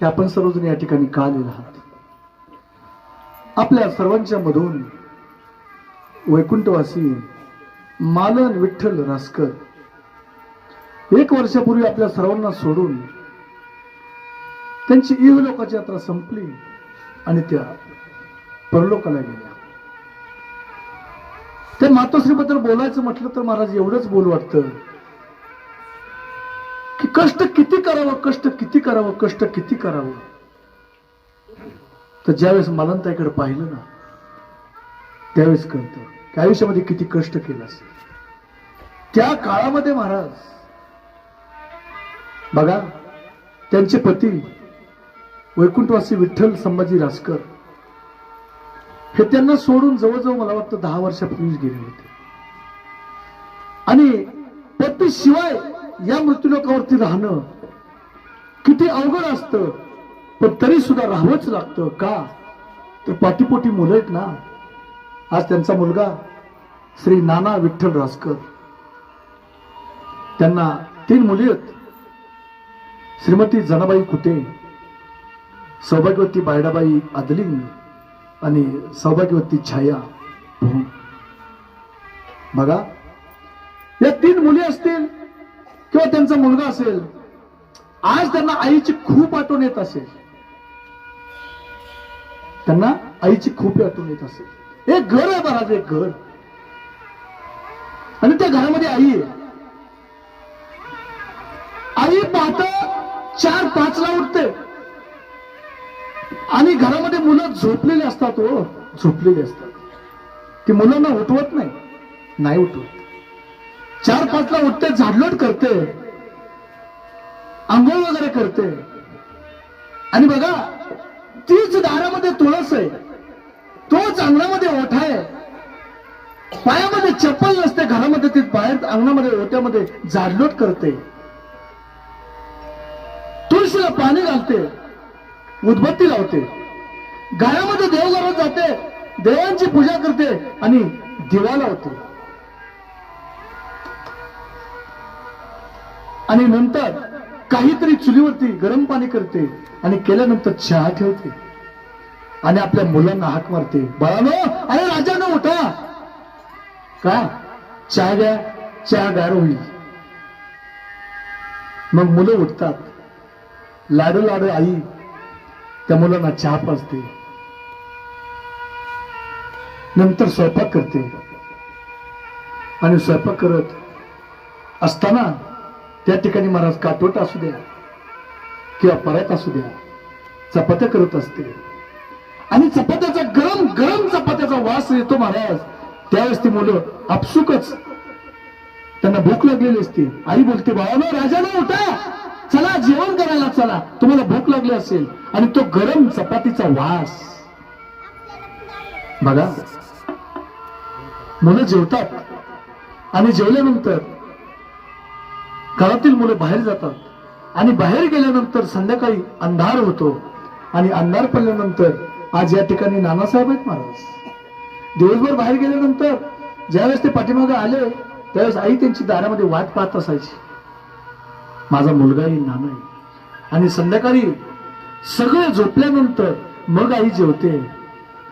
की आपण सर्वजण या ठिकाणी का आलेलो आहात. आपल्या सर्वांच्या मधून वैकुंठवासी मालन विठ्ठल रासकर 1 वर्षापूर्वी आपल्या सर्वांना सोडून त्यांची इहलोकाची यात्रा संपली आणि त्या परलोकाला गेल्या. त्या मातोश्रीबद्दल बोलायचं म्हटलं तर महाराज एवढंच बोल वाटतं की कष्ट किती करावं, कष्ट किती करावं, कष्ट किती करावं. तर ज्यावेळेस मलनताईकडे पाहिलं ना त्यावेळेस कळतं की आयुष्यामध्ये किती कष्ट केलं असेल. त्या काळामध्ये महाराज बघा, त्यांचे पती वैकुंठवासी विठ्ठल संभाजी रासकर हे त्यांना सोडून जवळजवळ मला वाटतं 10 वर्षापूर्वीच गेले होते. आणि पती शिवाय या मृत्यूलोकावरती राहणं किती अवघड असतं, पण तरी सुद्धा राहावंच लागतं. का तर पाठीपोटी मुलं आहेत ना. आज त्यांचा मुलगा श्री नाना विठ्ठल रासकर, त्यांना 3 मुली आहेत. श्रीमती जनाबाई कुटे, सौभाग्यवती बायडाबाई आदलिंग आणि सौभाग्यवती छाया. बघा, या 3 मुली असतील किंवा त्यांचा मुलगा असेल, आज त्यांना आईची खूप आठवण येत असेल. त्यांना आईची खूप आठवण येत असेल. एक घर आहे महाराज, एक घर, आणि त्या घरामध्ये आई आहे. आई पाहता 4-5 ला उठते आणि घरामध्ये मुलं झोपलेले असतात. हो, झोपलेले असतात. ती मुलांना उठवत नाही उठवत. 4-5 ला उठते, झाडलोट करते, आंघोळ वगैरे करते. आणि बघा, तीच दारामध्ये तुळस आहे, तोच अंगणामध्ये ओठा आहे, पायामध्ये चप्पल नसते, घरामध्ये ती बाहेर अंगणामध्ये ओट्यामध्ये झाडलोट करते, तुळशीला पाणी घालते, उदबत्ती लावते, घरामध्ये देवघरात जाते, देवांची पूजा करते आणि दिवा लावते. आणि नंतर काहीतरी चुलीवरती गरम पाणी करते आणि केल्यानंतर चहा ठेवते आणि आपल्या मुलांना हाक मारते, बाळानो, अरे राजानो उठा, का चहा घ्या, चहा गार होईल. मग मुलं उठतात. लाड आई त्या मुलांना चहा पाजते, नंतर स्वयंपाक करते. आणि स्वयंपाक करत असताना त्या ठिकाणी महाराज काटवट असू द्या किंवा परात असू द्या, चपात्या करत असते. आणि चपात्याचा गरम गरम चपात्याचा वास येतो महाराज. त्यावेळेस ती मुलं आपसुकच, त्यांना भूक लागलेली असते. आई बोलते, बाळानो, राजानो उठा, चला जेवण करायला चला, तुम्हाला भूक लागली असेल. आणि तो गरम चपातीचा वास बघा. मुलं जेवतात आणि जेवल्यानंतर घरातील मुलं बाहेर जातात आणि बाहेर गेल्यानंतर संध्याकाळी अंधार होतो. आणि अंधार पडल्यानंतर आज या ठिकाणी नानासाहेब आहेत महाराज. दिवसभर बाहेर गेल्यानंतर ज्यावेळेस ते पाठीमागे आले त्यावेळेस आई त्यांची दारामध्ये वाट पाहत असायची, माझा मुलगा येईल, नाना येईल. आणि संध्याकाळी सगळे झोपल्यानंतर मग आई जेवते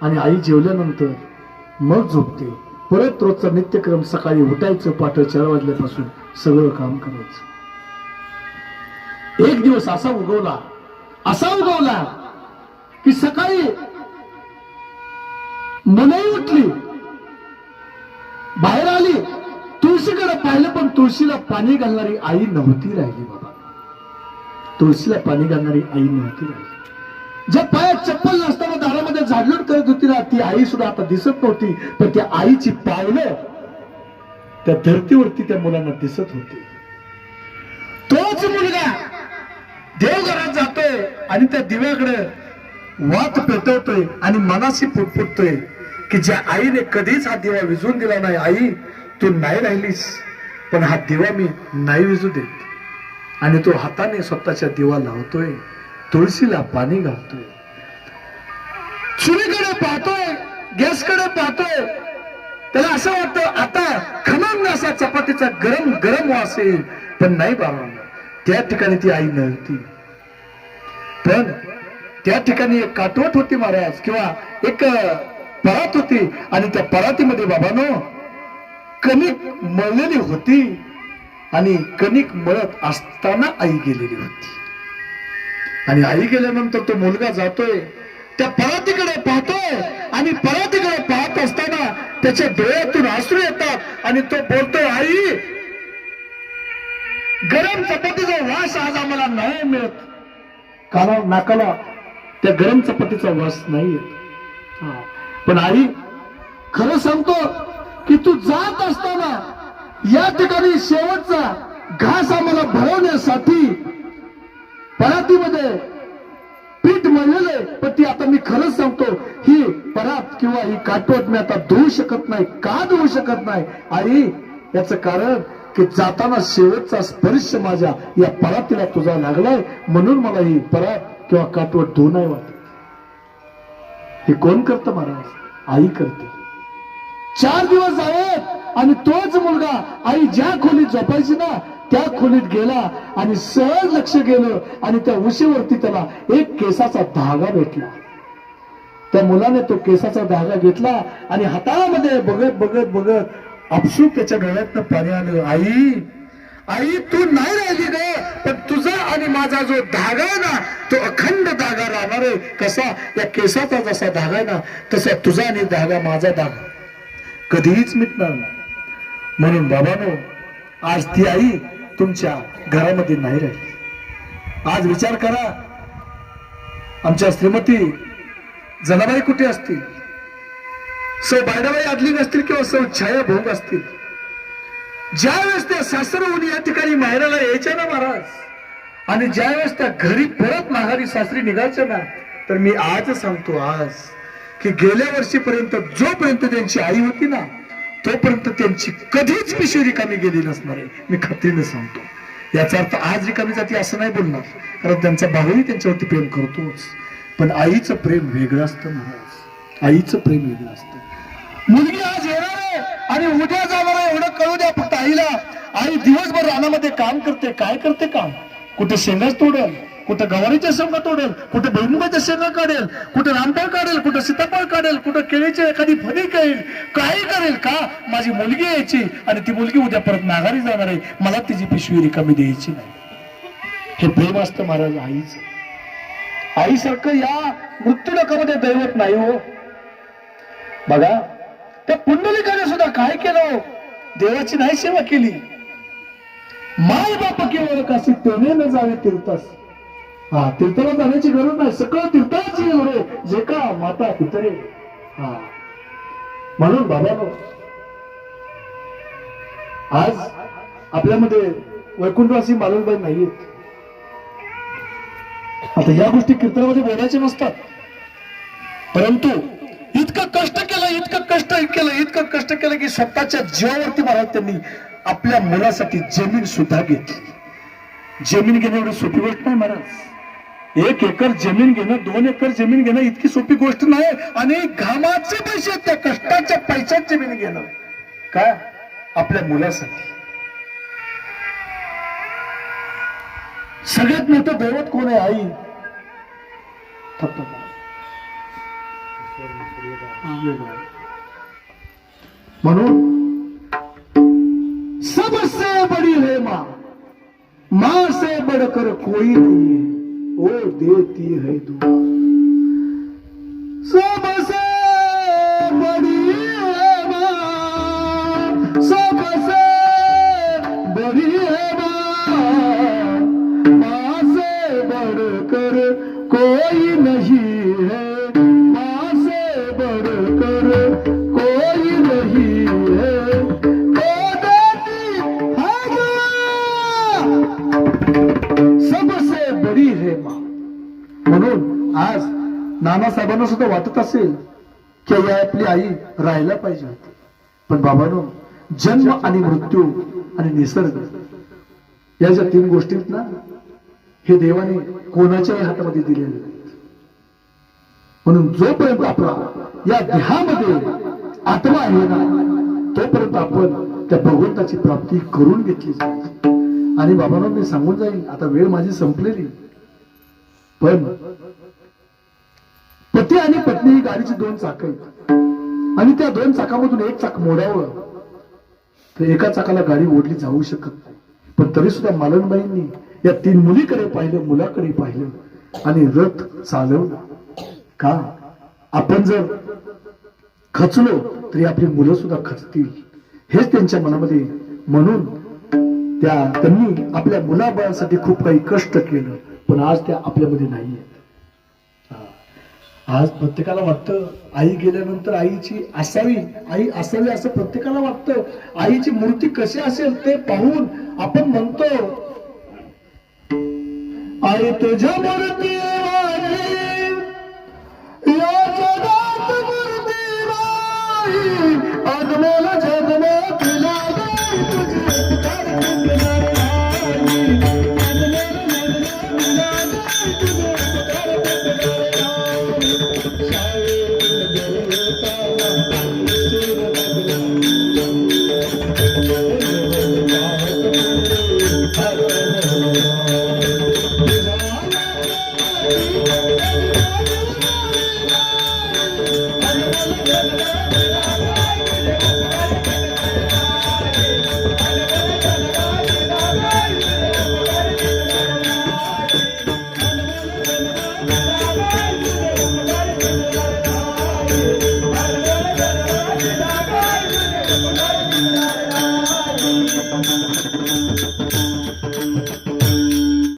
आणि आई जेवल्यानंतर मग झोपते. परत रोजचा नित्यक्रम, सकाळी उठायचं, पहाटे 4 वाजल्यापासून सगळं काम करायचं. एक दिवस असा उगवला की सकाळी मुलंही उठली, बाहेर आली, तुळशीकडे पाहिलं, पण तुळशीला पाणी घालणारी आई नव्हती राहिली. बाबा, तुळशीला पाणी घालणारी आई नव्हती राहिली. ज्या पायात चप्पल नसताना दारामध्ये झाडलोट करत होती ना, ती आई सुद्धा आता दिसत नव्हती. पण त्या आईची पावलं त्या धरतीवरती त्या मुलांना दिसत होती. तोच मुलगा देवघरात जातोय आणि त्या दिव्याकडे वात पेटवतोय आणि मनाशी पुटपुटतोय की ज्या आईने कधीच हा दिवा विझून दिला नाही, आई तू नाही राहिलीस, पण हा दिवा मी नाही विझू देत. आणि तो हाताने स्वतःच्या दिवा लावतोय, तुळशीला पाणी घालतोय, चुलीकडे पाहतोय, गॅसकडे पाहतोय. त्याला असं वाटतं आता खमंग असा चपातीचा गरम गरम वास येईल, पण नाही बाबा, त्या ठिकाणी ती आई नव्हती. पण त्या ठिकाणी एक काटवट होती महाराज, किंवा एक परात होती, आणि त्या परातीमध्ये बाबांनो कणिक मळलेली होती, आणि कणिक मळत असताना आई गेलेली होती. आणि आई गेल्यानंतर तो मुलगा जातोय, त्या परातीकडे पाहतोय, आणि परातीकडे पाहत असताना त्याच्या डोळ्यातून अश्रू येतात, आणि तो बोलतोय, आई गरम चपातीचा वास आज आम्हाला नाही मिळत. काला नाकाला त्या गरम चपातीचा वास नाही येत. पण आई खरं सांगतो की तू जात असताना या ठिकाणी शेवटचा घास आम्हाला भरवण्यासाठी परातीमध्ये पीठ मळलेले, पण ती आता मी खरंच सांगतो, ही परात किंवा ही काटवट मी आता धुवू शकत नाही. का धुवू शकत नाही आई? याचं कारण की जाताना शेवटचा स्पर्श माझ्या या परातीला तुझा लागलाय, म्हणून मला ही परात किंवा काटवट धुवू नाही वाटत. हे कोण करतं महाराज? आई करते. 4 दिवस आहेत आणि तोच मुलगा आई ज्या खोलीत झोपायची ना त्या खोलीत गेला, आणि सहज लक्ष गेलं, आणि त्या उशीवरती त्याला एक केसाचा धागा भेटला. त्या मुलाने तो केसाचा धागा घेतला, आणि हातामध्ये बघत बघत बघत आपसूक त्याच्या डोळ्यातनं पाणी आलं. आई आई तू नाही राहिली ग, पण तुझा आणि माझा जो धागा आहे ना तो अखंड धागा राहणार आहे. कसा? या केसाचा जसा धागा आहे ना तसा तुझा आणि धागा माझा धागा कधीच मिटणार नाही. म्हणून बाबांनो, आज ती आई तुमच्या घरामध्ये नाही राहिली. आज विचार करा, आमच्या श्रीमती जनाबाई कुठे असतील? सौ बायडाबाई आदली नसतील किंवा सौ छाया भोग असतील. ज्यावेळेस त्या सासरहून या ठिकाणी माहेराला यायच्या ना महाराज, आणि ज्यावेळेस त्या घरी परत माघारी सासरी निघायच्या ना, तर मी आज सांगतो आज की गेल्या वर्षीपर्यंत जोपर्यंत त्यांची आई होती ना तोपर्यंत त्यांची कधीच पिशवी रिकामी गेली नसणार आहे. मी खात्रीने सांगतो. याचा अर्थ आज रिकामी जाती असं नाही बोलणार, कारण त्यांचा भाऊही त्यांच्यावरती प्रेम करतोच, पण आईचं प्रेम वेगळं असतं महाराज. आईचं प्रेम वेगळं असतं. मुलगी आज येणार आहे आणि उद्या जाणार आहे एवढं कळू द्या फक्त आईला. आई दिवसभर रानामध्ये काम करते. काय करते काम? कुठे शेंगाच तोडेल, कुठे गवारीच्या शेंगा तोडेल, कुठे भुईमुगाच्या शेंगा काढेल, कुठे रामफळ काढेल, कुठे सीताफळ काढेल, कुठे केळीची एखादी फणी काढेल. काही करेल का? माझी मुलगी यायची आणि ती मुलगी उद्या परत माघारी जाणार आहे, मला तिची पिशवी रिकामी द्यायची नाही. हे प्रेम असतं महाराज आईचं. आईसारखं या मृत्यूलोकामध्ये दैवत नाही हो. बघा त्या पुंडलिकाने सुद्धा काय केलं? देवाची नाही सेवा केली. माय बाप केवळ काशी तेने न जावे तीर्थास. तीर्थाला जाण्याची गरज नाही, सगळं तीर्थाची एवढे जे का माता पितरे. म्हणून बाबांनो, आज आपल्यामध्ये वैकुंठवासी मालनबाई नाहीयेत. आता या गोष्टी कीर्तनामध्ये बोलायच्या नसतात, परंतु इतकं कष्ट केलं, इतकं कष्ट केलं की स्वतःच्या जीवावरती महाराज त्यांनी आपल्या मुलासाठी जमीन सुद्धा घेतली. जमीन घेणं एवढी सोपी गोष्ट नाही महाराज. 1 एकर जमीन घेणं, 2 एकर जमीन घेणं इतकी सोपी गोष्ट नाही. आणि घामाचे पैसे, त्या कष्टाच्या पैशात जमीन घेणं, काय? आपल्या मुलासाठी. सगळ्यात मोठं दैवत कोण आहे? आई. म्हणून सबसे बड़ी है माँ से बढ़कर कोई नहीं है, वो देती है दुआ. सबसे बड़ी है माँ, सबसे बड़ी है माँ से बढ़कर कोई नहीं है, माँ से बढ़कर कोई नहीं है, वो देती है दुआ. सबसे बड़ी है माँ. म्हणून आज नानासाहेबांना सुद्धा वाटत असेल की या आपली आई राहायला पाहिजे होती, पण बाबांनो, जन्म आणि मृत्यू आणि निसर्ग या ज्या 3 गोष्टी ना, हे देवाने कोणाच्याही हातामध्ये दिलेले नाहीत. म्हणून जोपर्यंत आपला या देहामध्ये आत्मा आहे ना तोपर्यंत आपण त्या भगवंताची प्राप्ती करून घेतली जाईल. आणि बाबांनो, मी सांगून जाईल, आता वेळ माझी संपलेली. पण पती आणि पत्नी ही गाडीची दोन चाकं आहेत आणि त्या दोन चाकामधून एक चाक मोडावं तर एका चाकाला गाडी ओढली जाऊ शकत नाही. पण तरी सुद्धा मालनबाईंनी या तीन मुलीकडे पाहिलं, मुलाकडे पाहिलं आणि रथ चालवला. का? आपण जर खचलो तरी आपली मुलं सुद्धा खचतील हेच त्यांच्या मनामध्ये. म्हणून त्यांनी आपल्या मुलाबाळासाठी खूप काही कष्ट केलं, पण आज त्या आपल्यामध्ये नाहीये. आज प्रत्येकाला वाटतं आई गेल्यानंतर आई असावी असं प्रत्येकाला वाटतं. आईची मूर्ती कशी असेल ते पाहून आपण म्हणतो आई तुझ्या मूर्ती